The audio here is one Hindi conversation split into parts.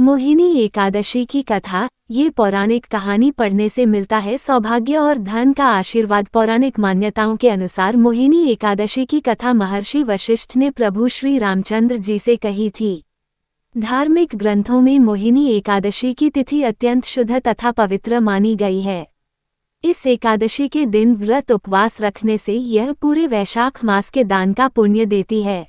मोहिनी एकादशी की कथा। ये पौराणिक कहानी पढ़ने से मिलता है सौभाग्य और धन का आशीर्वाद। पौराणिक मान्यताओं के अनुसार मोहिनी एकादशी की कथा महर्षि वशिष्ठ ने प्रभु श्री रामचंद्र जी से कही थी। धार्मिक ग्रंथों में मोहिनी एकादशी की तिथि अत्यंत शुद्ध तथा पवित्र मानी गई है। इस एकादशी के दिन व्रत उपवास रखने से यह पूरे वैशाख मास के दान का पुण्य देती है।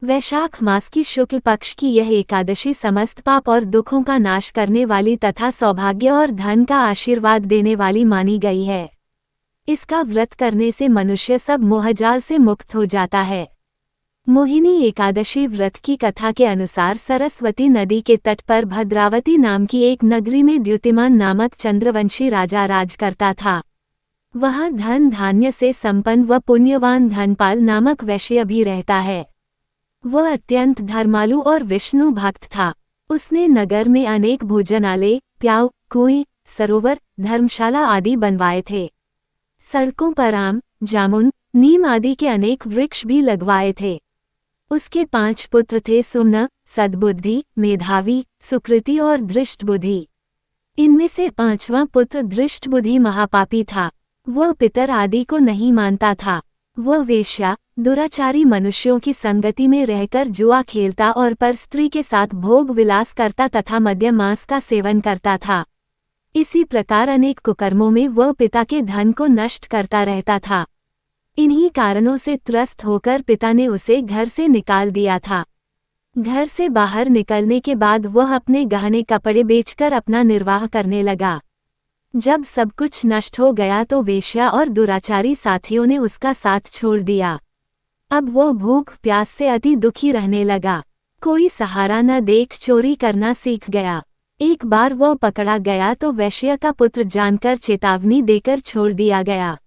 वैशाख मास की शुक्ल पक्ष की यह एकादशी समस्त पाप और दुखों का नाश करने वाली तथा सौभाग्य और धन का आशीर्वाद देने वाली मानी गई है। इसका व्रत करने से मनुष्य सब मोहजाल से मुक्त हो जाता है। मोहिनी एकादशी व्रत की कथा के अनुसार सरस्वती नदी के तट पर भद्रावती नाम की एक नगरी में द्युतिमान नामक चंद्रवंशी राजा राज करता था। वहाँ धन धान्य से संपन्न व पुण्यवान धनपाल नामक वैश्य भी रहता है। वह अत्यंत धर्मालु और विष्णु भक्त था। उसने नगर में अनेक भोजनालय, प्याऊ, कुएं, सरोवर, धर्मशाला आदि बनवाए थे। सड़कों पर आम, जामुन, नीम आदि के अनेक वृक्ष भी लगवाए थे। उसके 5 पुत्र थे: सुमन, सद्बुद्धि, मेधावी, सुकृति और धृष्टबुद्धि। इनमें से 5वां पुत्र धृष्टबुद्धि महापापी था। वह पितर आदि को नहीं मानता था। वह वेश्या, दुराचारी मनुष्यों की संगति में रहकर जुआ खेलता और पर स्त्री के साथ भोग विलास करता तथा मद्य मांस का सेवन करता था। इसी प्रकार अनेक कुकर्मों में वह पिता के धन को नष्ट करता रहता था। इन्हीं कारणों से त्रस्त होकर पिता ने उसे घर से निकाल दिया था। घर से बाहर निकलने के बाद वह अपने गहने कपड़े बेचकर अपना निर्वाह करने लगा। जब सब कुछ नष्ट हो गया तो वेश्या और दुराचारी साथियों ने उसका साथ छोड़ दिया। अब वो भूख प्यास से अति दुखी रहने लगा। कोई सहारा न देख चोरी करना सीख गया। एक बार वो पकड़ा गया तो वैश्य का पुत्र जानकर चेतावनी देकर छोड़ दिया गया,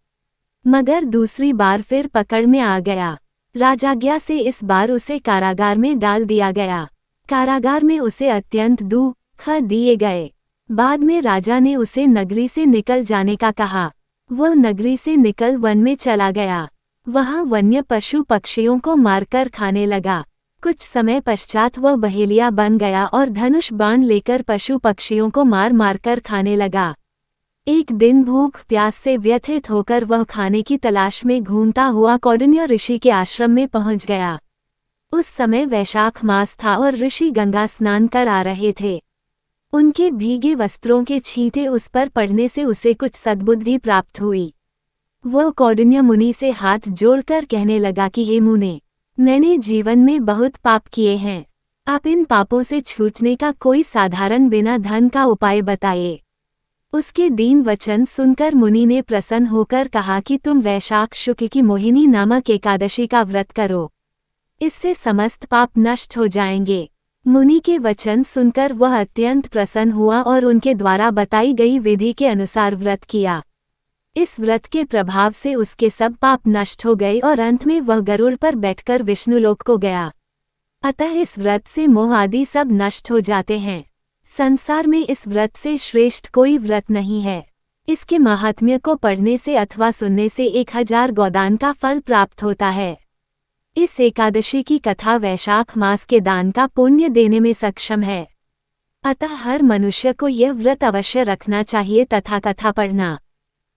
मगर दूसरी बार फिर पकड़ में आ गया। राजाज्ञा से इस बार उसे कारागार में डाल दिया गया। कारागार में उसे अत्यंत दुख दिए गए। बाद में राजा ने उसे नगरी से निकल जाने का कहा। वह नगरी से निकल वन में चला गया। वहाँ वन्य पशु पक्षियों को मारकर खाने लगा। कुछ समय पश्चात वह बहेलिया बन गया और धनुष बाण लेकर पशु पक्षियों को मार मारकर खाने लगा। एक दिन भूख प्यास से व्यथित होकर वह खाने की तलाश में घूमता हुआ कौंडिन्य ऋषि के आश्रम में पहुंच गया। उस समय वैशाख मास था और ऋषि गंगा स्नान कर आ रहे थे। उनके भीगे वस्त्रों के छींटे उस पर पड़ने से उसे कुछ सद्बुद्धि प्राप्त हुई। वह कौंडिन्य मुनि से हाथ जोड़कर कहने लगा कि हे मुने, मैंने जीवन में बहुत पाप किए हैं। आप इन पापों से छूटने का कोई साधारण बिना धन का उपाय बताइए। उसके दीन वचन सुनकर मुनि ने प्रसन्न होकर कहा कि तुम वैशाख शुक्ल की मोहिनी नामक एकादशी का व्रत करो। इससे समस्त पाप नष्ट हो जाएंगे। मुनि के वचन सुनकर वह अत्यंत प्रसन्न हुआ और उनके द्वारा बताई गई विधि के अनुसार व्रत किया। इस व्रत के प्रभाव से उसके सब पाप नष्ट हो गए और अंत में वह गरुड़ पर बैठकर विष्णुलोक को गया। अतः इस व्रत से मोह आदि सब नष्ट हो जाते हैं। संसार में इस व्रत से श्रेष्ठ कोई व्रत नहीं है। इसके महात्म्य को पढ़ने से अथवा सुनने से 1000 गोदान का फल प्राप्त होता है। इस एकादशी की कथा वैशाख मास के दान का पुण्य देने में सक्षम है। अतः हर मनुष्य को यह व्रत अवश्य रखना चाहिए तथा कथा पढ़ना